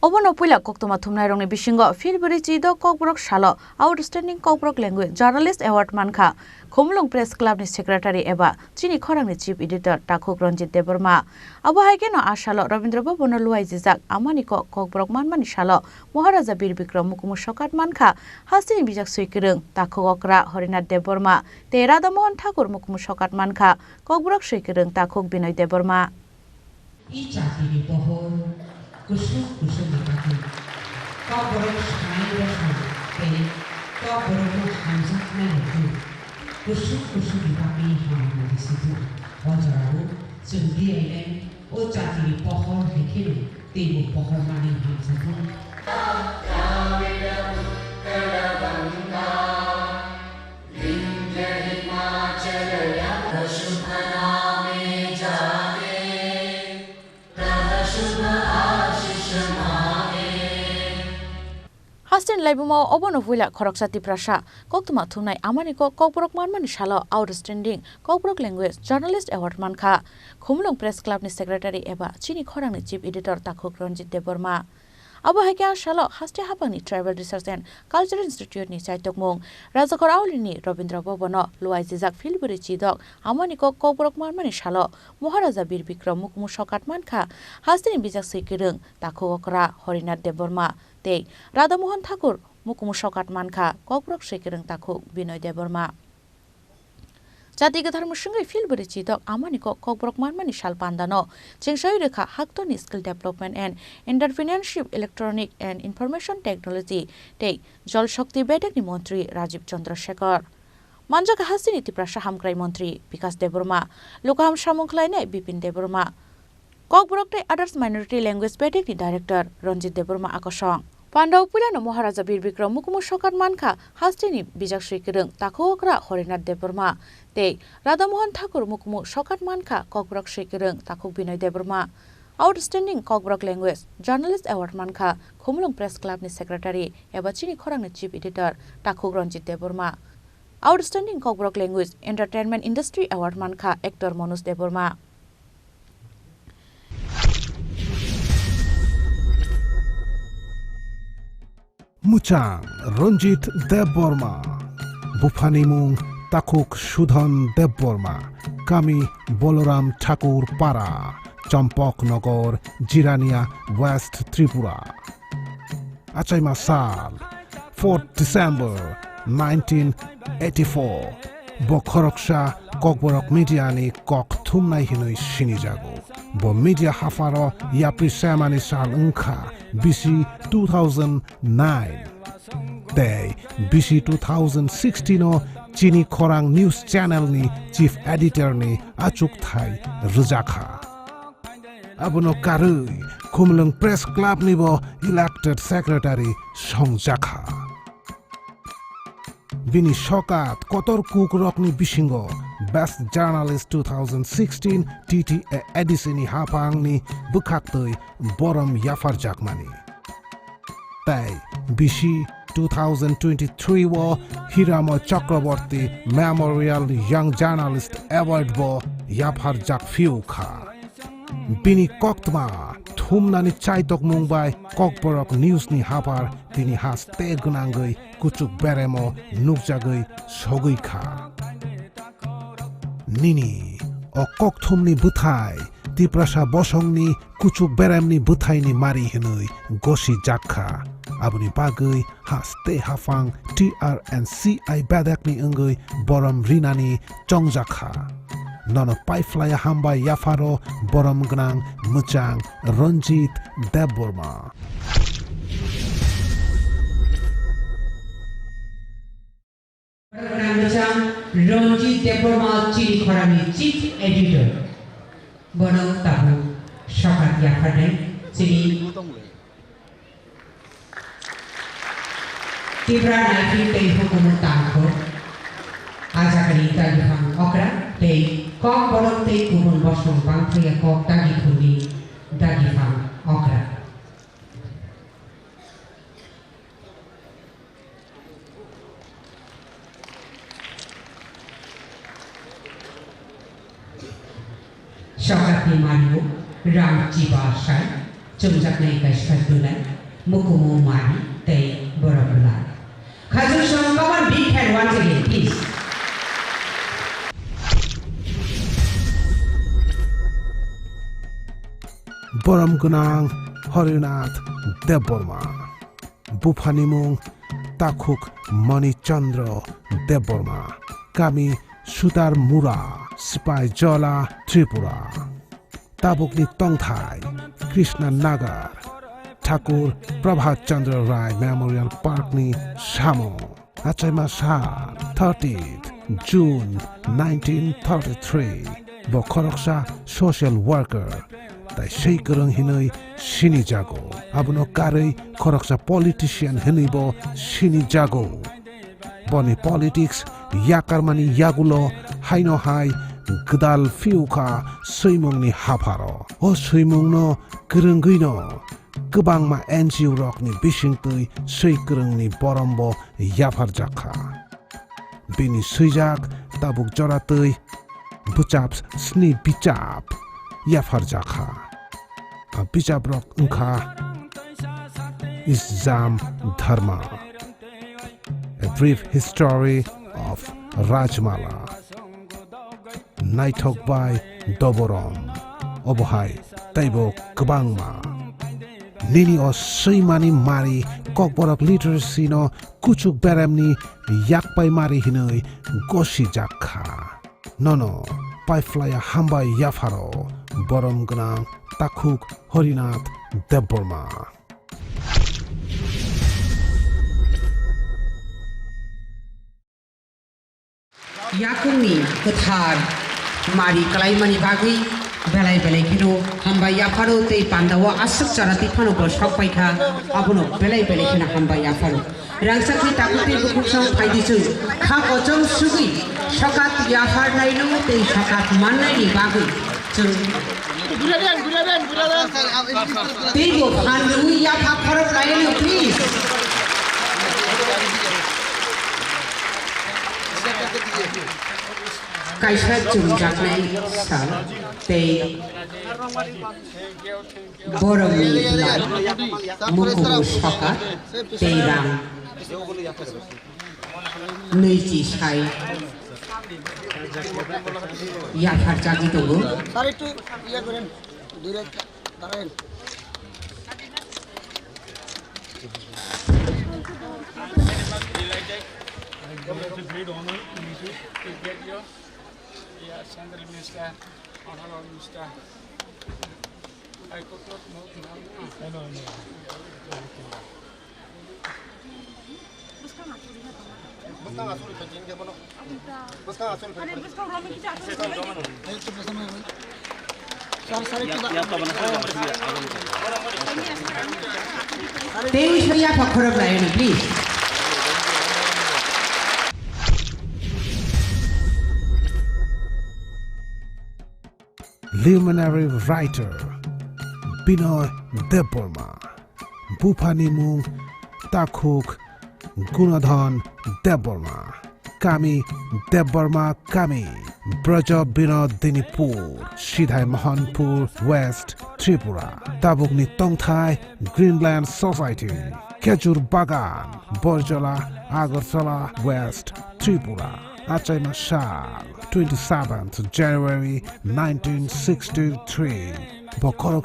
Obono Puila Koktoma Thumnai Rongni Bishingo Filburi Chido Kokborok Salo Outstanding Kokborok Language Journalist Award Mankha Khomlong Press Club ni Secretary eba Chini Khorang ni Chief Editor Takhuk Ranjit Debbarma Abo haigeno Asalo Rabindra Bhabono Luai Jizak Amaniko Kokborok Manmani Salo Maharaja Bir Bikram Mukumu Shokat Mankha Hasini Bijak Suikirung Takhuk Okra Horinath Debbarma Te Radha Mohan Thakur Mukumu Shokat Mankha Kokborok Suikirung Takhuk Binoy Debbarma Kusuk dikaki, Kokborok Shanai Rashan, Kokborok Hamzat Melody, Kusuk dikaki Hamzat di situ, Wajarahu, Sundi Ailem, Ojati Pohor Hekini, Timu Pohor Mani Hamzat. Hastin Laibuma Obono Puila Khorang Tiprasa Koktoma Thumnai Amaniko Kokborok Manmani Salo Outstanding Kokborok Language Journalist Award Mankha Khomlong Press Club ni Secretary eba Chini Khorang ni Chief Editor Takhuk Ranjit Debbarma Abo haikya Salo Haste Hapangni Tribal Research and Cultural Institute ni Chaitokmung Rajakor Auli ni Rabindra Bhabono Luai Jizak Filburi Chidok Amaniko Kokborok Manmani Salo Maharaja Bir Bikram Mukumu Shokat Mankha Hasini Bijak Suikirung Takhuk Okra Horinath Debbarma Te Radha Mohan Thakur Mukumu Shokat Mankha Kokborok Suikirung Takhuk Binoy Debbarma Jatiga Dharma Sungri Filburi Chidok Amaniko Kokborok Manmani Shal Pandano Chingsoi Rekha Haktoni Skill Development and Entrepreneurship Electronic and Information Technology Te Jal Shakti Bedek ni Montri Rajiv Chandra Shekhar Manjaka Hasini Tiprasa Hamkrai Montri Vikas Debbarma Lukaham Shamungklaine Bipin Debbarma Kokborok Te Others Minority Language Bedek ni Director Ranjit Debbarma Akosong Pandau Puila no Maharaja Bir Bikram Mukumu Shokat Mankha Hastini Bijak Suikirung Takhuk Okra Horinath Debbarma Te Radha Mohan Thakur Mukumu Shokat Mankha Kokborok Suikirung Takhuk Binoy Debbarma Outstanding Kokborok Language Journalist Award Mankha Khomlong Press Club ni Secretary eba Chini Khorang ni Chief Editor Takhuk Ranjit Debbarma Outstanding Kokborok Language Entertainment Industry Award Mankha Actor Manoj Debbarma Muchang Ranjit Debbarma Bufanimung Takhuk Shudhan Debbarma Kami Boloram Thakur Para Champok Nagor Jirania West Tripura Achaima Sal 4th December 1984 Bokhoroksha Kokborok Media ni Kok Thumnai Hinoi Shinijago Bo Media Hafaro Yapri Samani Sal Unkha BC 2009 Te BC 2016 o Chini Khorang News Channel ni Chief Editor ni Achuk Thai Rujakha Abono Karui Khomlong Press Club ni bo Elected Secretary Songjakha Bini Shokat Kotor Kokborok ni Bishingo Best Journalist 2016 TTA Edisini Hapang ni Bukhaktoi Borom Yafar Jakmani Tai BC 2023 wo Hiramo Chakraborty Memorial Young Journalist Award bo Yafar Jak Fiukha Bini Koktma Thumnani Chaitok Mumbai Kokborok News ni Hapar Tini has te gunangoi Kuchuk Beremo Nukjagoi Sogoi Kha Nini o Kokthumni Buthai Tiprasa Bosongni Kuchuk Beremni Buthai ni Mari Hinoi Goshi Jakha Abuni Bagui Haste Hafang TRNCI Badakni Ungui Borom Rinani Chongjakha Nono Paiflaya Hambai Yafaro Borom Gnang Muchang Ranjit Debbarma Ranjit Debbarma Chini Khorang Chief Editor Bono Tahu Shokat Yafane Chini Tiprasa Naifi Te Hukumu Tangko Ajakani Tagi Hang Okra Te Kokborok Te Kumun Bosong Bangtria Kok Tagi Kundi Dagi Hang Okra Shokat ni Mario Ram Jiba Shai Jumjaknai Kashpat Bulan, Mukumu Mari, Tei Borabula. Kazushan, come on, big hand once again, please. Boram Gunang, Horinath, Debbarma, Bupanimung, Takuk, Mani Chandra, Debbarma, Kami, Sudar Mura, Sipai Jola, Tripura, Tabukni Tongthai, Krishna Nagar, Thakur, Prabhat Chandra Rai Memorial Park ni Samo, Achai Shah, 30th June 1933, Khorang social worker, Tai Sheikurang Hinoi, Shini Jago, Abuno Kare, Khorang politician Hinibo, Shini Jago, Boni politics, Yakarmani Yagulo, Haino Hai, Gdal Fiuka, Suimung ni Haparo, O Suimung no, Kurunguino, Kubang ma NGO rock ni Bishingtui, Suikurung ni Borombo, Yafarjaka. Bini Suijak, Tabuk Joratui, Buchaps, Sni Bichap, Yafarjaka. A Bichap rock Unka is Zam Dharma. A brief history of Rajmala. Nighthawk by Doborom. Obohai, Taibo Kubangma. Nini o Suimani Mari, Kokborok literacy no, Kuchuk Beremni, Yakpai Mari Hinoi, Goshi Jakha. Nono, Pai Flya Hamba Yafaro, Borom Gunang, Takuk, Horinath, Debbarma. Yakumi, Kuthar, Mari Kalaimani Bagui, Belai Belai Kino, Hamba Yafaro, Te Pandawa, Asuk Charati Panopo, Shokpaika, Abuno, Belai Belai Kina Hamba Yafaro. Rangsaki Takuti Bukusang Paidisu, Kakojong Sugi, Shokat Yafar Nainu, Te Shokat Manai Bagui. Tigo, Handu Yafar Nainu, please. Kaisha Jumjaknai Salo, Te Boromi Lai, Mukumu Shokat, Te Ram, Nuiji Shai, Yafar Jagi Togo. Sorry to hear Guren, direct Tarain. Great honor to get your Central Minister, Honorable Minister. I could not know. I know. Please. Luminary writer Binoy Debbarma, Bupanimung Takuk Gunadhan Debbarma, Kami Debbarma Kami, Braja Binod Dinipur, Shidhai Mahanpur West Tripura, Tabukni Tongthai Greenland Society, Kejur Bagan, Borjala Agartala West Tripura. Achai Shah, 27th January 1963. Khorang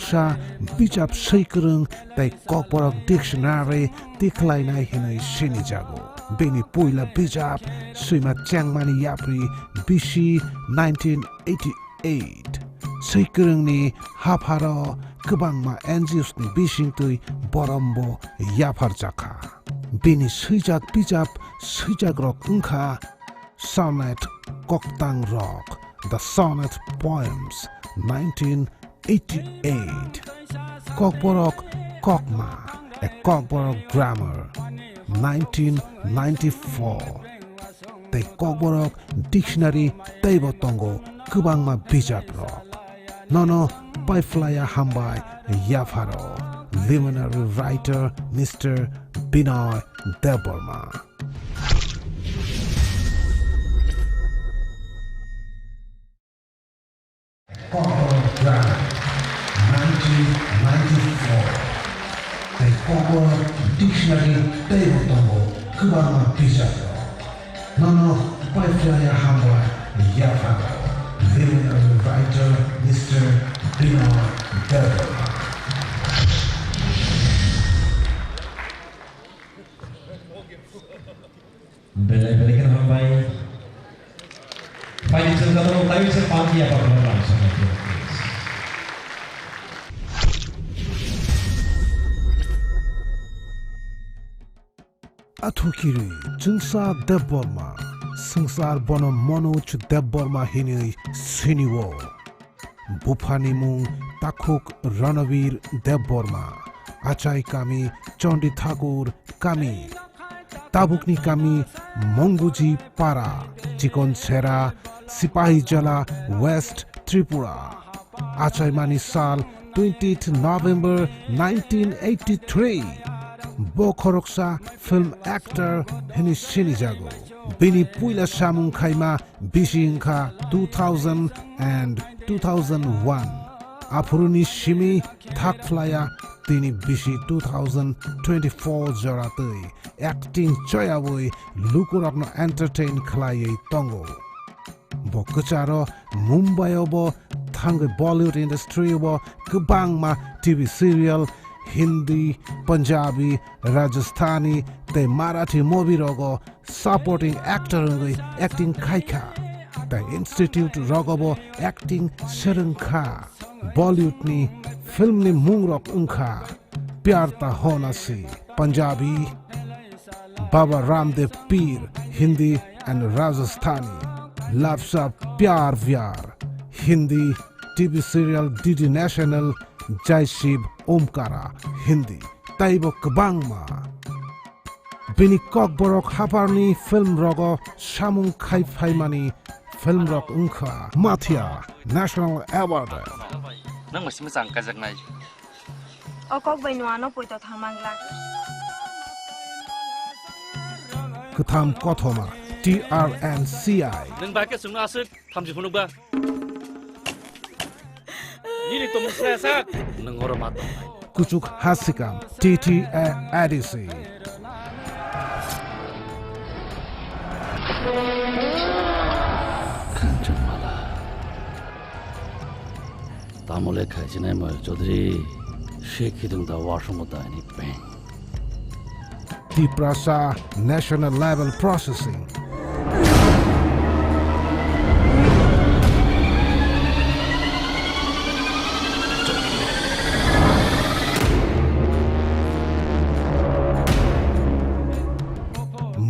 Bijap Sheikurung, Tai Kokborok Dictionary, Tiklainai Hinoi Shini Jago. Bini Puila Bijap, Suima Changmani Yapri, Bishi 1988. Sheikurung ni Haparo, Kubangma Anjius ni Bishingtui, Borombo, Yafarjaka. Bini Suijak Bijap, Suijak Rock Unka, Sonnet Koktang Rock, The Sonnet Poems, 1988. Kokborok Kokma, A Kokborok Grammar, 1994. The Kokborok Dictionary Taibotongo, Kubangma Bijap Rock. Nono Paiflaya Hambai Yafaro, Luminary writer Mr. Binoy Debbarma. Kokborok Grammar, 1994. The Kokborok dictionary table tongo kubama pisato. Nono Puila hamba yafago. Villain writer Mr. Debbarma. Belai-belai kan hambai. Pai cerita tu, tapi saya pagi apa program sama dia. Athukiri Jungsa Debbarma Sangsar Bono Monoch Debbarma Hini Siniwo Bufani Mung Takuk Ranavir Debbarma Achai Kami Chondi Thakur Kami Tabukni Kami Monguji Para Chikon Sera Sipahi Jala West Tripura Achai Mani Sal 20th November 1983 Khorang film actor Hini Chini Jago Bini Puila Samung Khaima Bishingka 2000 and 2001 Apuruni Shimi Thakflaya Tini Bishi 2024 Jaratui Acting Choyawui Lukurapno Entertain Khlaye Tongo Bokucharo Mumbai Obo Thangwe Bollywood industry Obo Kubangma TV serial Hindi, Punjabi, Rajasthani, the Marathi movie rogo supporting actor acting Kaika, the Institute rogobo acting Serankha, Bollywood ni film ni Mungrok Unkha, Pyarta Honasi, Punjabi, Baba Ramdev Peer, Hindi and Rajasthani, Lapsa Pyar Vyar, Hindi, TV serial DD National, Jai Shiv Omkara, Hindi, Taibo Kabangma. Bini Kokborok Haparni Film Rogo, Samung Khai Phaimani, Film Rock Unkha, Mathia, National Award. Nang masih mesang kajak nai. Kok bainuano poito thamangla. Kutham Kothoma, TRNCI. Nang baket sungna asik, tham si phunuk ba. Ini tu musyasak, nang orang matang. Kuchuk Hasikam, TTA Adisi. Kanchan mala. Tamole kajine mal Chaudhary, Sheikh hidung da washumuta ni peng. Tiprasa National Level Processing.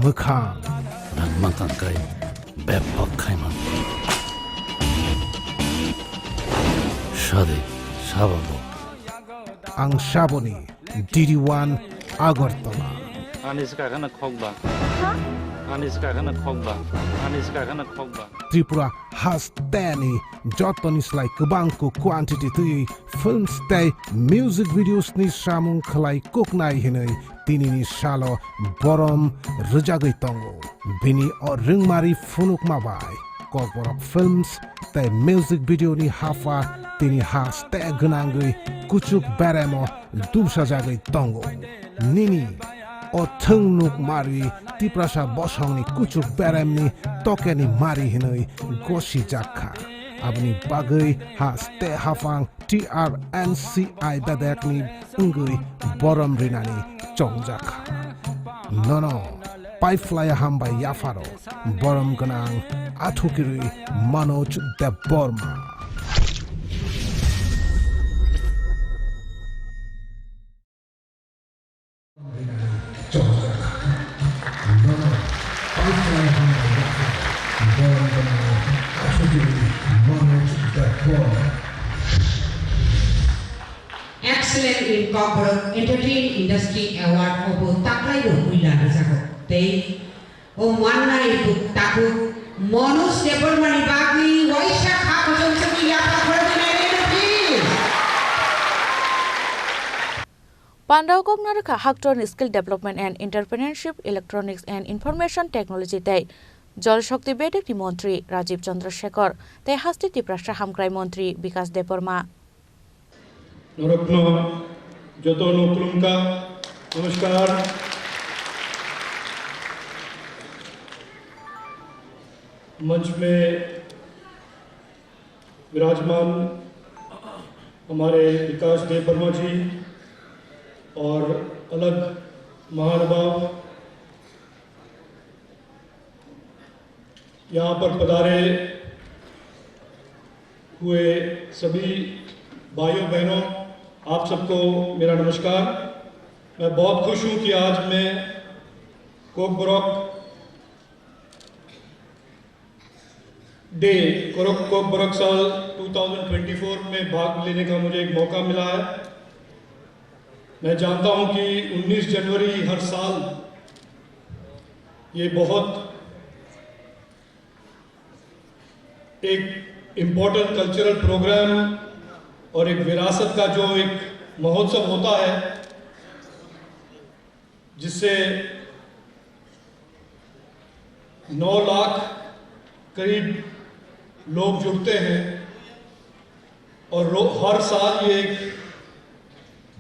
Mankha Nang mantan kai, bepak kai man. Shadi, Shabalo. Ang Shaboni, DD1 Agartala. Anis ka kana khogba. Anis ka kana khogba. Anis ka kana khogba. Tripura has tani Jotonis like Kubangko quantity tui film stay music videos ni Samung Khalai Koknai Hinai Tini ni Salo Borom Rujagai Tongo Bini or Ringmari Funuk Mabai Kokborok films te music video ni Hafa Tini has te Gunangui Kuchuk Beremo Dubsa Jagai Tongo Nini o Tungnuk Mari Tiprasa Bosong ni Kuchuk Berem ni Toke ni Mari Hinai Goshi Jakha Abni Bagai has te Hafang TRNCI Badek ni Ungui Borom Rinani Chongjakha Nono Paiflaya Hamba Yafaro Borom Ganang Athukiri Manoj Debbarma Excellent in Kokborok Entertainment Industry Award opo taklay do Puila Jago. Te o manna ibu taku Manoj Debbarma ni bagi waisha khako jomsaki yatra khorang please. Pandau Koknaraka Hakton Skill Development and Entrepreneurship Electronics and Information Technology Day Jal Shakti Bedek ni Montri Rajiv Chandrasekhar Te Hasti Tiprasa Hamkrai Montri Bikas Debbarma नरत्न जतो नोकलुमका नमस्कार। मंच में विराजमान हमारे विकास देबबर्मा जी और अलग महानुभाव, यहाँ पर पधारे हुए सभी भाइयों बहनों, आप सबको मेरा नमस्कार। मैं बहुत खुश हूँ कि आज मैं कोकबोरोक डे कोकबोरोक साल 2024 में भाग लेने का मुझे एक मौका मिला है। मैं जानता हूँ कि 19 जनवरी हर साल ये बहुत एक इम्पोर्टेंट कल्चरल प्रोग्राम और एक विरासत का जो एक महोत्सव होता है, जिससे 9 लाख करीब लोग जुड़ते हैं और हर साल ये एक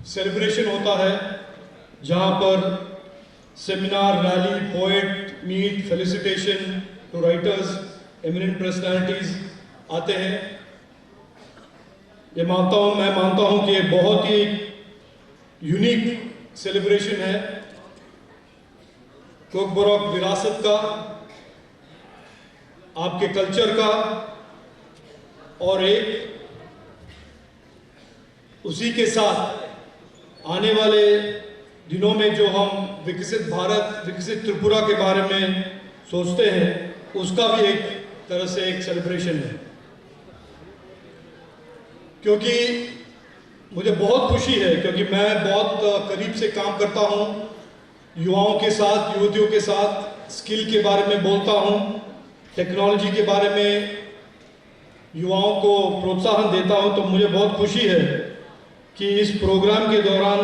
सेलिब्रेशन होता है जहाँ पर seminar, rally, poet meet, felicitation to writers, eminent personalities आते हैं। मैं मानता हूँ कि ये बहुत ही यूनिक सेलिब्रेशन है। कोकबोरोक विरासत का, आपके कल्चर का, और एक उसी के साथ आने वाले दिनों में जो हम विकसित भारत, विकसित त्रिपुरा के बारे में सोचते हैं, उसका भी एक तरह से एक सेलिब्रेशन है। क्योंकि मुझे बहुत खुशी है, क्योंकि मैं बहुत करीब से काम करता हूँ युवाओं के साथ, युवतियों के साथ, स्किल के बारे में बोलता हूँ, टेक्नोलॉजी के बारे में युवाओं को प्रोत्साहन देता हूँ। तो मुझे बहुत खुशी है कि इस प्रोग्राम के दौरान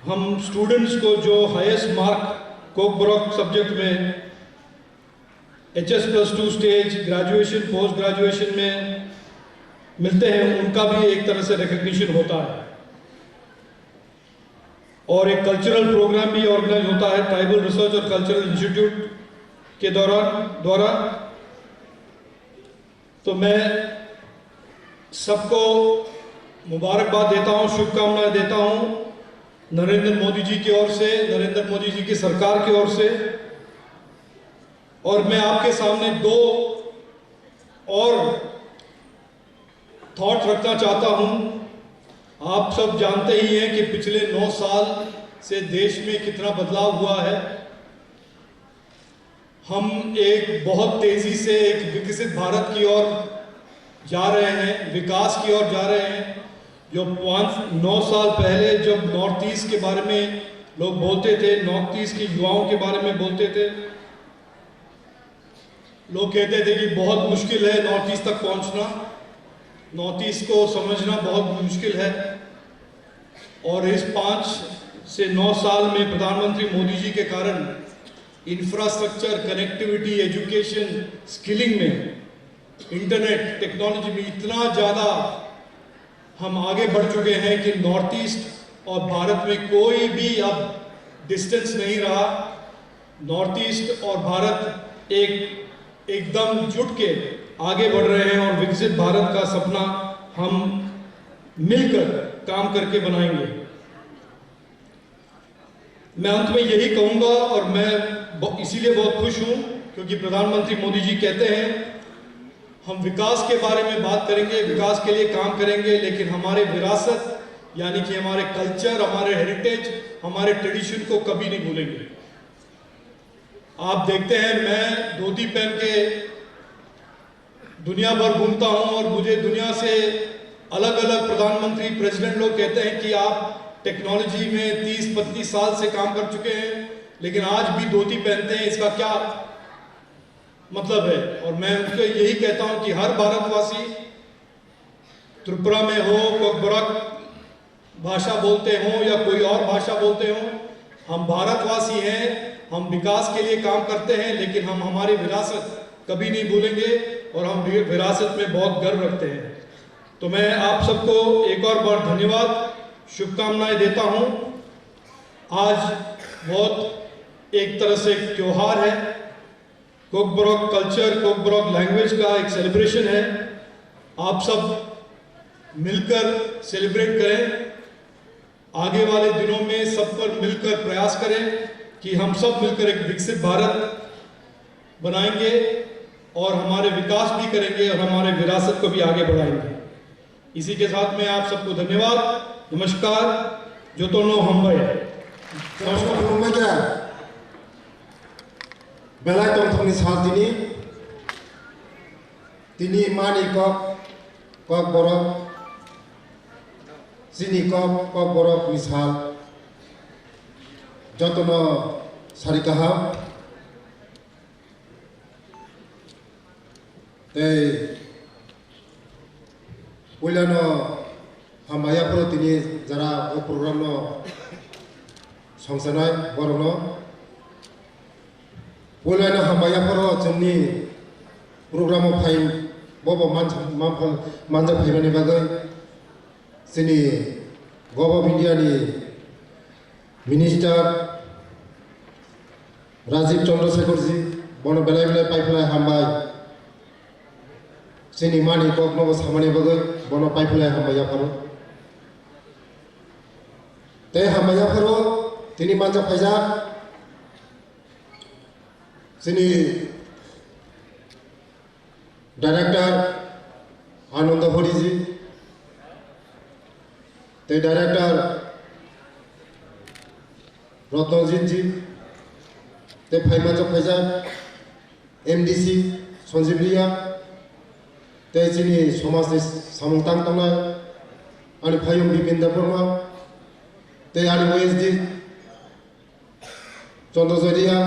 हम स्टूडेंट्स को जो हाईएस्ट मार्क कोकबोरोक सब्जेक्ट में HS+2 stage, graduation, post graduation में मिलते हैं, उनका भी एक तरह से रिकग्निशन होता है। और एक कल्चरल प्रोग्राम भी ऑर्गेनाइज होता है ट्राइबल रिसर्च और कल्चरल इंस्टीट्यूट के द्वारा। तो मैं सबको मुबारकबाद देता हूँ, शुभकामनाएं देता हूँ नरेंद्र मोदी जी की ओर से, नरेंद्र मोदी जी की सरकार की ओर से। और मैं आपके सामने 2 और थॉट रखना चाहता हूं। आप सब जानते ही हैं कि पिछले 9 साल से देश में कितना बदलाव हुआ है। हम एक बहुत तेजी से एक विकसित भारत की ओर जा रहे हैं, विकास की ओर जा रहे हैं। जो 9 साल पहले जब नॉर्थ ईस्ट के बारे में लोग बोलते थे, नॉर्थ ईस्ट के युवाओं के बारे में बोलते थे, लोग कहते थे कि बहुत मुश्किल है नॉर्थ ईस्ट तक पहुंचना, नॉर्थ ईस्ट को समझना बहुत मुश्किल है। और इस 5 से 9 साल में प्रधानमंत्री मोदी जी के कारण इंफ्रास्ट्रक्चर, कनेक्टिविटी, एजुकेशन, स्किलिंग में, इंटरनेट, टेक्नोलॉजी में इतना ज़्यादा हम आगे बढ़ चुके हैं कि नॉर्थ ईस्ट और भारत में कोई भी अब डिस्टेंस नहीं रहा। नॉर्थ ईस्ट और भारत एकदम जुट के आगे बढ़ रहे हैं और विकसित भारत का सपना हम मिलकर काम करके बनाएंगे। मैं अंत में यही कहूंगा, और मैं इसीलिए बहुत खुश हूं क्योंकि प्रधानमंत्री मोदी जी कहते हैं हम विकास के बारे में बात करेंगे, विकास के लिए काम करेंगे, लेकिन हमारे विरासत यानी कि हमारे कल्चर, हमारे हेरिटेज, हमारे ट्रेडिशन को कभी नहीं भूलेंगे। आप देखते हैं मैं धोती पहन के दुनिया भर घूमता हूं और मुझे दुनिया से अलग अलग प्रधानमंत्री, प्रेसिडेंट लोग कहते हैं कि आप टेक्नोलॉजी में 30-35 साल से काम कर चुके हैं, लेकिन आज भी धोती पहनते हैं, इसका क्या मतलब है? और मैं उनको यही कहता हूं कि हर भारतवासी त्रिपुरा में हो, कोकबोरोक भाषा बोलते हो या कोई और भाषा बोलते हो, हम भारतवासी हैं, हम विकास के लिए काम करते हैं, लेकिन हम हमारी विरासत कभी नहीं भूलेंगे और हम विरासत में बहुत गर्व रखते हैं। तो मैं आप सबको एक और बार धन्यवाद शुभकामनाएं देता हूं। आज बहुत एक तरह से त्योहार है, कोकबोरोक कल्चर, कोकबोरोक लैंग्वेज का एक सेलिब्रेशन है। आप सब मिलकर सेलिब्रेट करें। आगे वाले दिनों में सब पर मिलकर प्रयास करें कि हम सब मिलकर एक विकसित भारत बनाएंगे और हमारे विकास भी करेंगे और हमारे विरासत को भी आगे बढ़ाएंगे। इसी के साथ में आप सबको धन्यवाद, नमस्कार, जोतोनो हम्बाई। बेलाय तंथंनि सालतिनि तिनि मानि कोकबोरोक चिनि कोकबोरोक मिसाल जोतोनो सारिकाहा ते पुइलानो हामायाफोर तिनि जरा ओ प्रोग्रामनो संसानाय बरनो पुइलानो हामायाफोर जोंनि प्रोग्रामाव फाय बबो मानजा फैनायनि बागै जोंनि गभर्नमेन्ट इन्डियानि मिनिस्टार राजीव चंद्रशेखर जी बनो बेलाय बेलाय पाइफलाय हामबाय जोंनि मानि कोकनोबो सामानि बागै बनो पाइफलाय हामबायाफोर ते हामबायाफोर तिनि मानजा फायजा जोंनि डायरेक्टर आनंद हरि जी ते डायरेक्टर रत्नजीत जी ते फाइमाजो फाइजा एमडीसी संजीव रिया ते जोंनि समाजनि सामंतां थांनाय आंनि फायम बिपिन देबबर्मा ते आंनि ओएसडी चंद्रजय रिया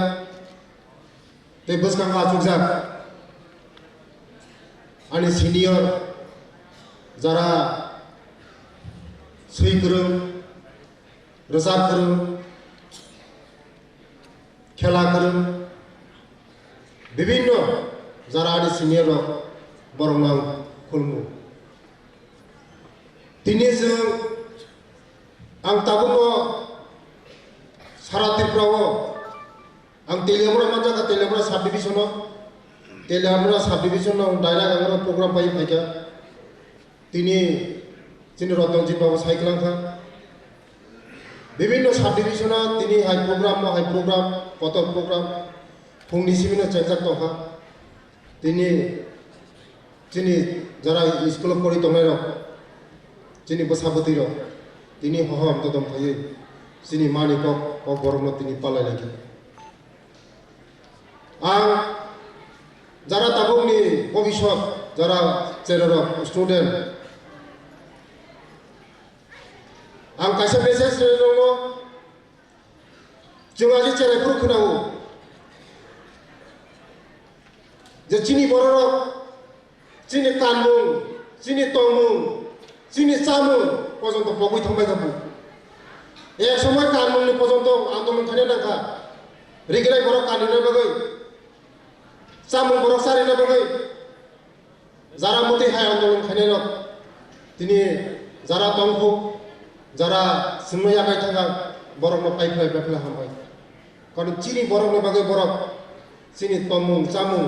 ते बसखां आचुकजाक आंनि सिनियर जरा सै गोरों रोजाब गोरों खेला गोरों विभिन्न जरा आंनि सिनियर बरंनां खुलुमो दिनै जों आं दाबो सारा त्रिपुरायाव आं तेलियामुरा मानजागा तेलियामुरा साब डिभिजनाव तेलियामुरा साब डिभिजनाव डाइरेक्ट आं प्रग्राम पाइ फायगा दिनै जोंनि रतनजीत बाबू साइक्लांखा विभिन्न साब डिभिजना दिनै हाई प्रोग्राम कतर प्रोग्राम फुंनि सिमिनो चेकजाक दंखा दिनै जोंनि जरा स्कुलाव फराय दंनाय जोंनि बोसाबोदै दिनै हहम ददम थायो जोंनि मानि कोकबोरोकनो दिनै पालायलायगोन आं जरा दाबुंनि भबिष्यत जरा जेरर स्टुडेन्ट आं कायसे मेसेज दङ जों आज चेराइफोर खोनांगौ जे जोंनि बर'राव जोंनि कानमुं जोंनि तंमुं जोंनि चामुं पर्यन्त बगै थांबाय थाबो एक समय कानमुंनि पर्यन्त आन्दोलन खालामनो नांखा रेगेलाय बर'क कानिनो बागै चामुं बर'क सारिनो बागै जारा मते हाय आन्दोलन खालामनो दिनै जारा तंखौ जरा सोंनाया गायथाङा बर'नो पाइफलाय हामबाय कारण चिनि बर'नो बागै बर'क जोंनि तंमुं चामुं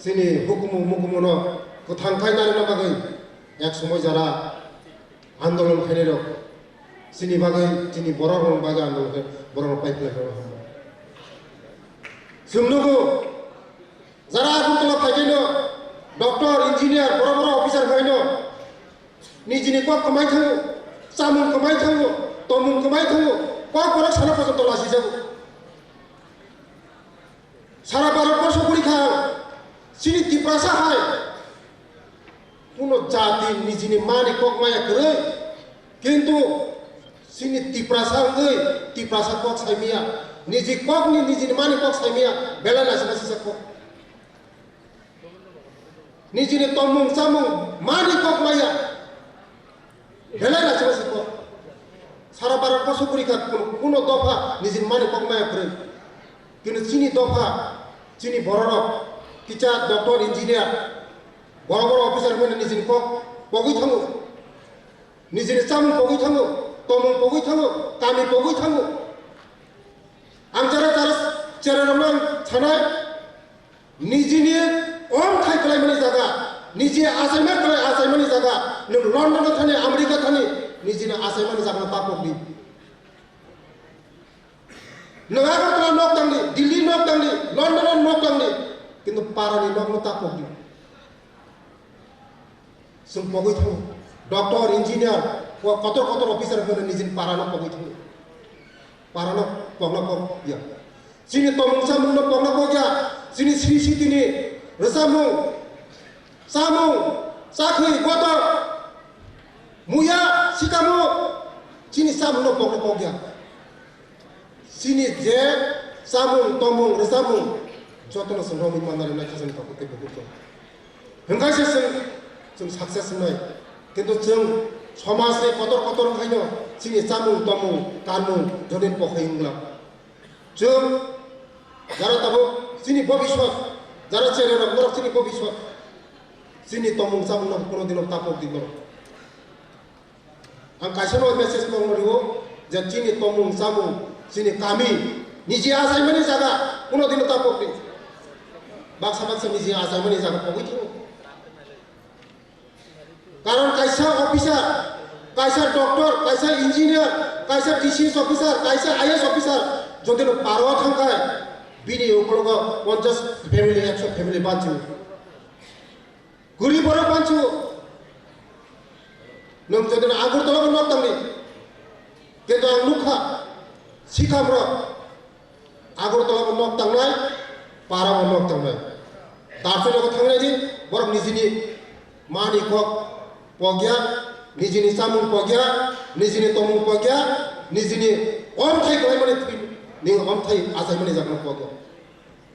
जोंनि हुकुमु मुकुमुनो गोथांखाय नारेनो बागै एक समय जरा आन्दोलन खालामनो जोंनि बागै जोंनि बर'नो बागै आन्दोलन बर'नो पाइफलाय हामबाय जोंनोबो जरा आगरतला फायनो डक्टर इन्जिनियार बर' अफिसार फायनो निजिनि कक कमाय थाङो चामुं कमाय थाङो तमुं कमाय थाङो कोकबोरोक सारा पर्यन्त लासि जागो सारा भारतवर्ष परीक्षा सिनि तिप्रासा हाय कोनो जाति निजिनि मानि कक माया करे किन्तु सिनि तिप्रासा गई तिप्रासा कक साइमिया निजि ककनि निजिनि मानि कक साइमिया बेला लासि लासि जाको निजिनि तमुं चामुं मानि कक माया बेला लासि लासि जाको सारा भारतवर्ष परीक्षा कोनो दफा निजिनि मानि कक माया करे किन्तु सिनि दफा सिनि बर'राव किचा डक्टर इन्जिनियार बड़ बड़ अफिसार मैंने निजिन कक pogui thango nijini chamung pogui thango tomung pogui thango kami pogui thango ang jara ramang thanai nijini om thai kalai mani jaga niji asaimani jaga nung London thani America thani nijini asaimani jaga tapokni nung agartala nok tangni Delhi nok tangni London nok tangni কিন্তু parani nok no tapokni sung pogui thango doctor engineer kotor officer gana nijin parano pogui thango parano pogna pog ya sini tomung samung no pogna pog ya sini sri sitini resamung samung sakhi gotor muya sikamu sini samung no pogna pog ya sini je samung tomung resamung jotono sengromi mandari na kasan pakote pakote hengkai sing success noi কিন্তু जों समाजनि Qatar खायनो सिनि जामुं तमुं कानुं जदिन पखायिंग्ला जों যারা তাবো सिनि भबिष्यत যারা চেরে রক सिनि भबिष्यत सिनि तमुं जामुं न कोनोदिनो तापक दिनो आं कासेनो मेसेज मांगरियो जे सिनि तमुं जामुं सिनि कामी निजि आसायमानि जागा कोनोदिनो तापक दि बाक्साबाक्सा निजि आसायमानि जागा पगैथो कारण कायसा ऑफिसर कायसा डॉक्टर कायसा इंजिनियर कायसा टीसीएस ऑफिसर कायसा आईएएस ऑफिसर जदिनो पारवा थांखाय बिनि उकलग 50 फैमिली 100 फैमिली बांचु गरीबरो बांचु नों जदिनो आगरतलाबो नक तांनि किन्तु आं नुखा सिखामरो आगरतलाबो नक तांनाय पाराबो नक तांनाय दाफोरखौ थांनायदि बरफ निजिनि मानि कक pogya nijini samung pogya nijini tomung pogya nijini om thai kalai mani ni om thai asai mani jakna pogya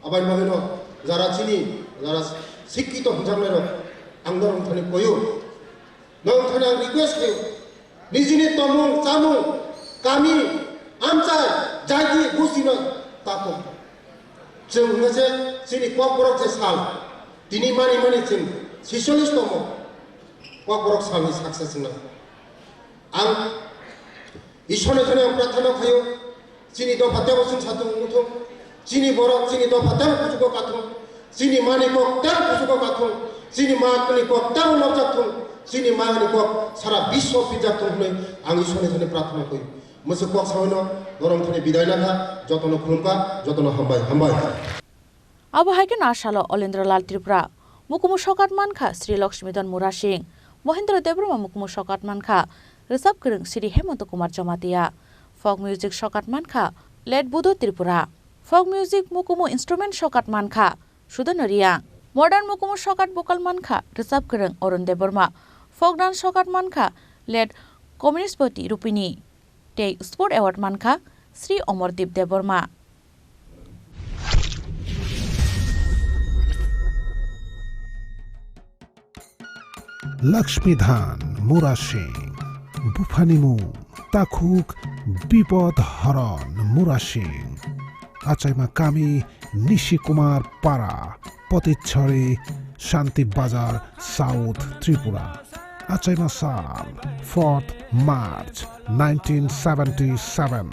abai magino jara chini jara sikkito hunjamnero angdorong thani koyo nong thani ang request ke nijini tomung samung kami amchai jaiti gusino tapo जों ngase chini kokborok je sal tini mani ching 46 tomo Kokborok salni success na ang ishone thane prathana khayo chini do phatya bosun chatung muthum chini borok chini do phatya kujuko kathum chini mani ko tar kujuko kathum chini maakni ko tar lobjathum chini maani ko sara bisho pijathum ne ang ishone thane prathana koyo musu kok sawono gorong thane biday na tha jotono khulumka jotono hambai abo haike na Salo Olendralal Tripura mukumu shokat mankha Sri Lakshmidon Mura Singh Mohendra Debbarma mukumu shokat mankha resap kereng Sri Hemant Kumar Jamatia folk music shokat mankha led Budo Tripura folk music mukumu instrument shokat mankha Sudanariya modern mukumu shokat vocal mankha resap kereng Orun Debbarma folk dance shokat mankha led Communist Party Rupini Take sport award mankha Sri Omardip Debbarma Lakshmi Dhan Mura Singh Bufanimu Takhuk Bipod Haran Mura Singh Achaima Kami Nishi Kumar Para Potichari Shanti Bazar South Tripura Achaima Sal 4th March 1977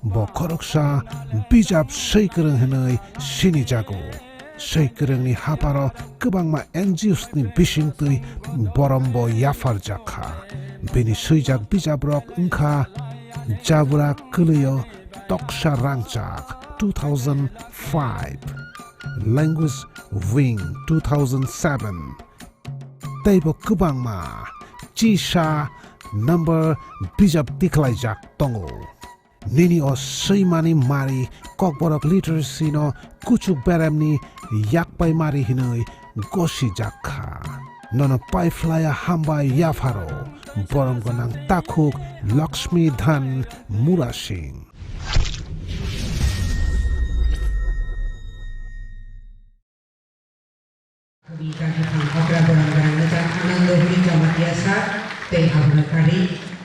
Bokhoroksha Bijab Sheikereng Henai Shini Jago Sheikerengni haparo kebangma NGOs ni bisingtui borombo yafar jakha bini suijak bijabrok engkha jabra keliyo toksha rangchak 2005 language wing 2007 teibo kebangma chisha number bijab tiklaijak tongo Nini o seimani mari Kokborok literacy no kuchuk beremni yakpai mari hinoi goshi jakha nono pai flya hambai yafaro borom gonang takhuk Lakshmi Dhan Mura Singh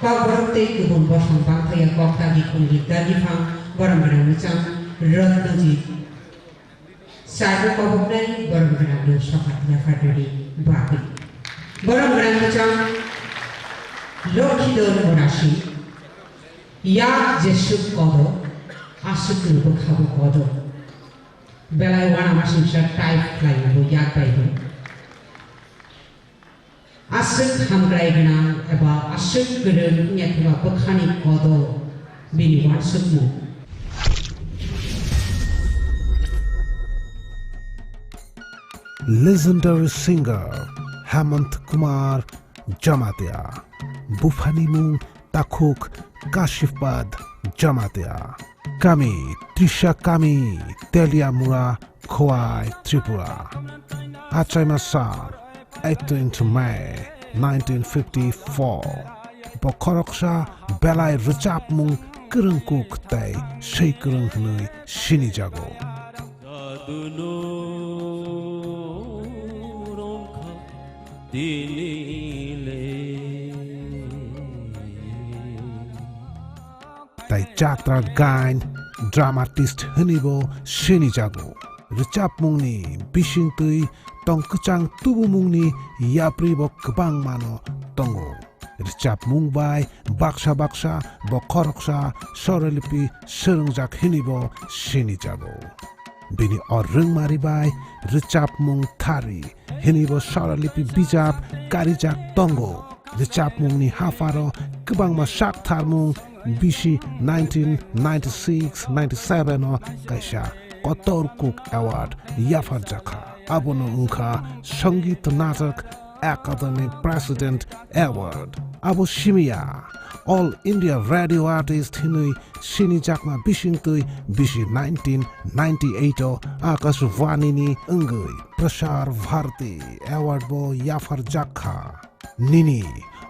Kokborok tei kubun bosong bangkaya kokta di kulit dari fang barang-barang macam Ranjit. Satu kokborok nai barang-barang do sokat nyafar dari babi. Borong Grand Muchang Lokidon Monashi Ya Jesuk Kodo Asukul Bukhabu Kodo Belai Wana Masimsha Type Flying Yak Baidu Asuk Hamgraigana Eba Asuk Gurun Yakiva Bukhani Kodo Bini Wansukmu Legendary singer Hemant Kumar Jamatia Bufhanimung Takuk Kashifpad Jamatia Kami Trisha Kami Teliamura Khowai Tripura Achaima Sar 18th May 1954 Bokhoroksha Belai Rachapmung Kurungkuk Tai Sheikurung Hnui Shinijago Tai Jatra Gain Dramatist Hanibo Shinijago Richapmungni Bishingtui Tongkuchang Tubumungni Yapribo Kbang Mano Tongo Richapmung Bai Baksha Baksha Bokhoroksha Sorelipi Serungjak Hinibo Shinijago Bini Orung Maribai Richapmung Thari Hinibo Sorelipi Bijap Karijak Tongo Richapmung ni Hafaro Kbangma Shak Tharmung Bishi 1996-97 o Kaisha Kotor Cook Award Yafar Jakha Abono Unkha Sangit Natak Academy President Award Abo Shimiya All India Radio Artist Hinui Shini Jakma Bishingtui Bishi 1998 o Akashvani ni Ungui Prashar Bharti Award Bo Yafar Jakha Nini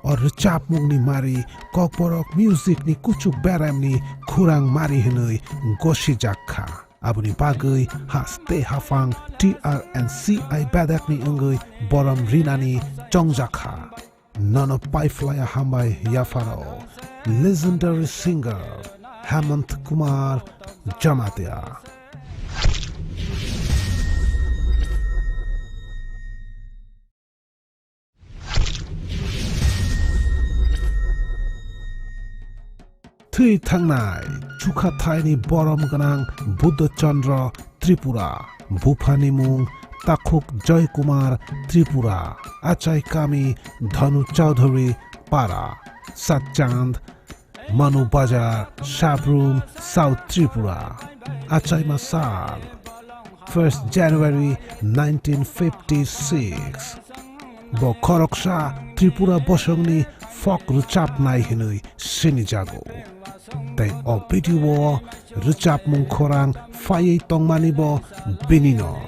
or Richapmung ni Mari Kokborok Music ni Kuchuk Beram ni Khorang Mari Hinui Goshi Jakha Abuni Bagui Haste Hafang TRNCI Badak ni Ungui Boram Rinani Chongjakha Nono Paiflaya Hambai Yafaro Legendary singer Hemant Kumar Jamatia Tui Tangnai Chukhathai ni Borom Ganang Buddha Chandra Tripura Buphanimung Takuk Joy Kumar Tripura Achai Kami Dhanu Chaudhary Para Satchand Manu Bajar Shabroom South Tripura Achai Masal 1st January 1956 Bokhoroksha Tripura Bosongni Folk Ruchap Nai Hinui Shinijago Tai Opiti Wo Ruchapmung Khorang Faye Tongmani Bo Binino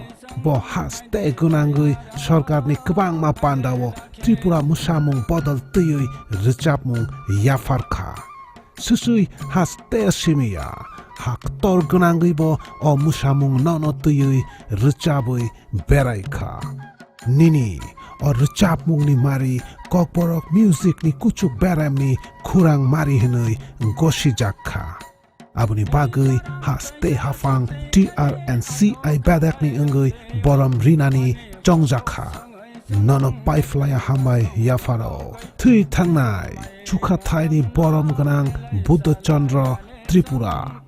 Bo Haste Gunangui Sorkar ni Kbang Ma Panda Wo Tripura Musamung Bodal Tuyui Ruchapmung Yafarkha Susui Haste Shimiya Hak Tor Gunangui Bo O Musamung Nono Tuyui Ruchabui Beraikha Nini or Richapmung ni Mari Kokborok Music ni Kuchuk Beram ni Khorang Mari Hinui Goshi Jakha Abuni Bagui Haste Hafang TRNCI Badak ni Ungui Boram Rinani Chongjakha Nono Paiflaya Hambai Yafaro Tui Tangnai Chukhathai ni Boram Ganang Buddha Chandra Tripura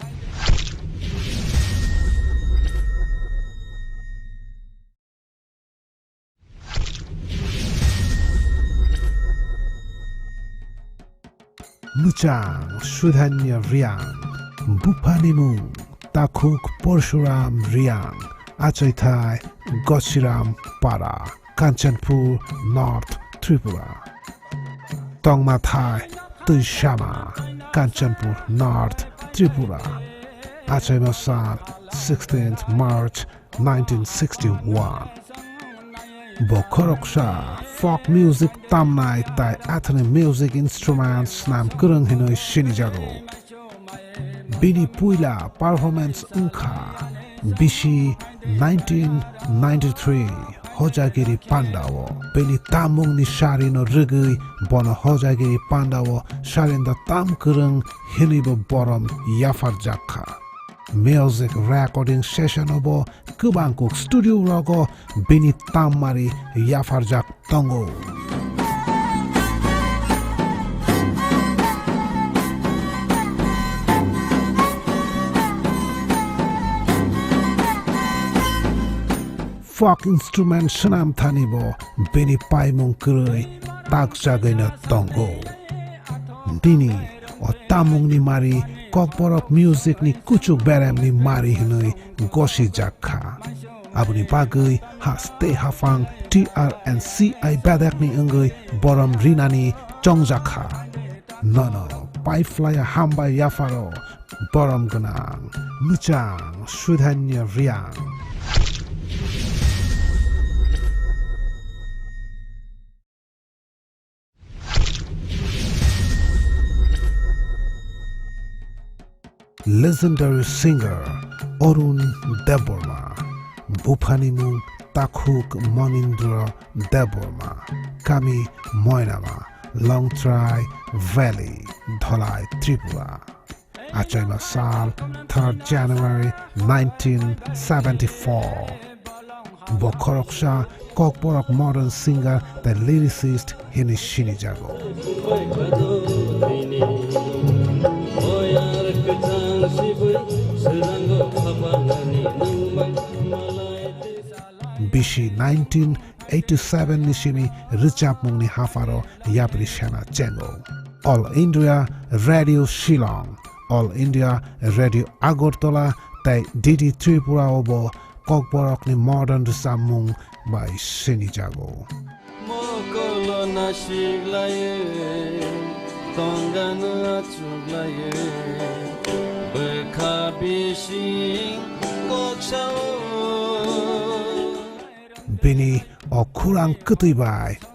Muchang Sudhanya Riang Buphanimung Takuk Porshuram Riang Achaitai Goshiram Para Kanchanpur North Tripura Tongmathai Tuishama Kanchanpur North Tripura Achaimasar 16th March 1961 Bokhoroksha Folk Music Tamnai Tai Athene Music Instruments Nam Kurung Hinoi Shinijago Bini Puila Performance Unkha Bishi 1993 Hojagiri Pandawo Bini Tamung ni Sharino Rigui Bono Hojagiri Pandawo Sharinda Tam Kurung Hinibo Borom Yafar Jakha Music recording session obo Kubangkuk studio logo Bini Tam Mari Yafar Jak Tongo folk instrument senam thanibo bini paimung kroi tak jagaina tongo dini o tamung ni mari Kokborok music ni kuchuk berem ni mari hinoi goshi jakha abuni bagui haste hafang TRNCI badak ni engoi borom rinani chongjakha nono pai flya hamba yafaro borom gnang muchang sudhanya riang legendary singer Arun Debbarma Bufanimu Takhuk Monindra Debbarma Kami Moinama Longtrai Valley Dholai Tripura Achaima Sal 3rd January 1974 Bokhoroksha Kokborok modern singer the lyricist Hini Chini Jago Bishi 1987 nishimi Richapmung ni hafaro yapri shana chengo All India Radio Shillong All India Radio Agartala tai DD Tripura obo Kokborok ni modern samung by Chini Jago Bini o Khorang Kutui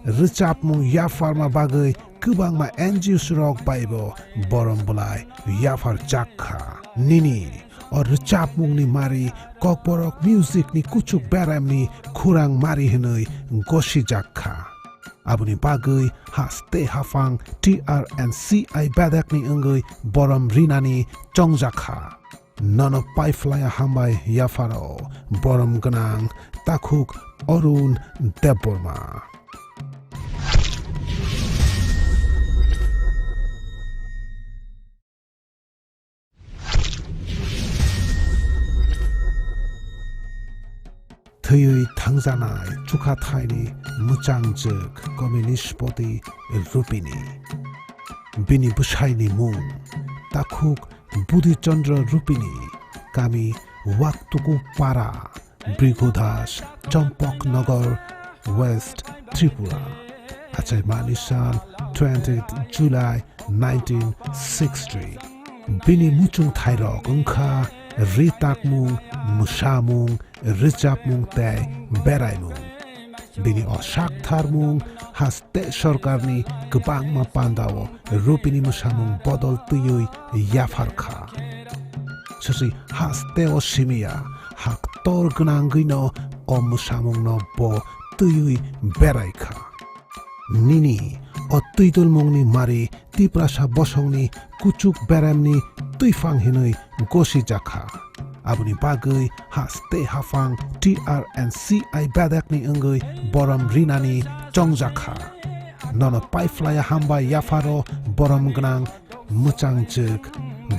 Richapmung Yafarma Bagai Kubangma NGO Surok Baibo Borom Bulai Yafar Jakha Nini o Richapmung ni Mari Kokborok music ni Kuchuk Beram ni Khorang Mari Hinoi Goshi Jakha Abuni Bagai Haste Hafang TRNCI Badak ni Engoi Borom Rinani Chongjakha Nono Pai Flya Hambai Yafaro Borom Gnang Takhuk Arun Debbarma Thuyui Thangjanai Chukhathaini Muchangjek Communistpoti Rupini Bini Bushaini Mung Takhuk Budhi Chandra Rupini Kami Waktuku Para Brigodas Champok Nagar West Tripura Achai Manishan 20th July 1960 Bini Muchung Thairok Ungkha Ritakmung Mushamung Richapmung Tay Beraimung Bini Oshak Tharmung Haste Sorkarni Kubangma Pandao Rupini Mushamung Bodol Tuyui Yafarkha Susi Haste Oshimia Hak Tor Gnangino O Mushamung no Bo Tuyui Beraikha Nini O Tuidulmungni Mari Tiprasa Bosongni Kuchuk Beramni Tuifang Hinoi Goshi Jakha Abuni Bagai Haste Hafang TRNCI Badakni Engoi Borom Rinani Chongjakha Nono Pai Flya Hamba Yafaro Borom Gnang Muchangjek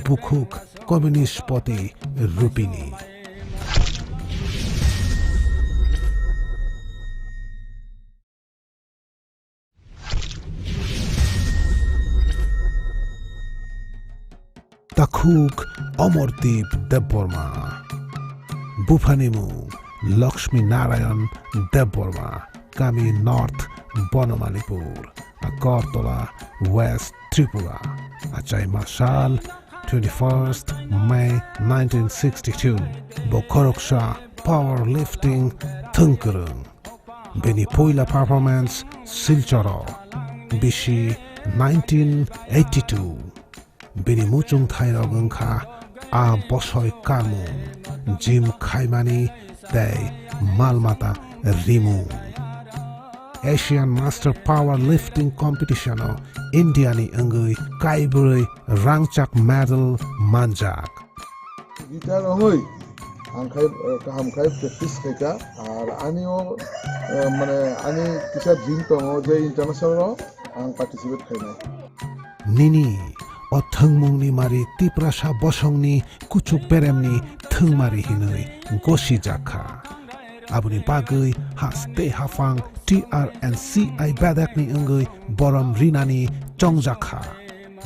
Bukhuk Communistpoti Rupini Takhuk Amardip Debbarma Bufanimu Lakshmi Narayan Debbarma Kami North Bonomalipur Agartala West Tripura Achai Mashal 21st May 1962 Bokhoroksha Powerlifting Thungkurung Bini Puila Performance Silchoro Bishi 1982 Bini Muchung Thairok Ungkha A Bosoi Kamung Jim Khaimani Tay Malmata Rimung Asian Master Powerlifting Competition o India ni Engui Kaiburi Rangchak Medal Manjak Guitar hoi hamkai practice keka ar anio mane ani kisha dream tongo je international ang participate khaina Nini o thangmungni mari Tiprasa bosongni kuchuk peremni thangmari hinoi goshi jakha Abuni bagui haste hafang TRNCI badak ni ungui borom rinani chongjakha.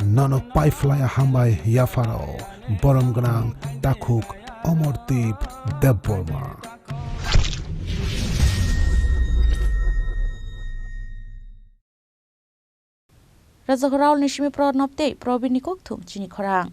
Nono paiflaya hambai yafaro borom gnang takuk omortip Debbarma. Raja Khorang nishimi pro nopte probini kokthum Chini Khorang.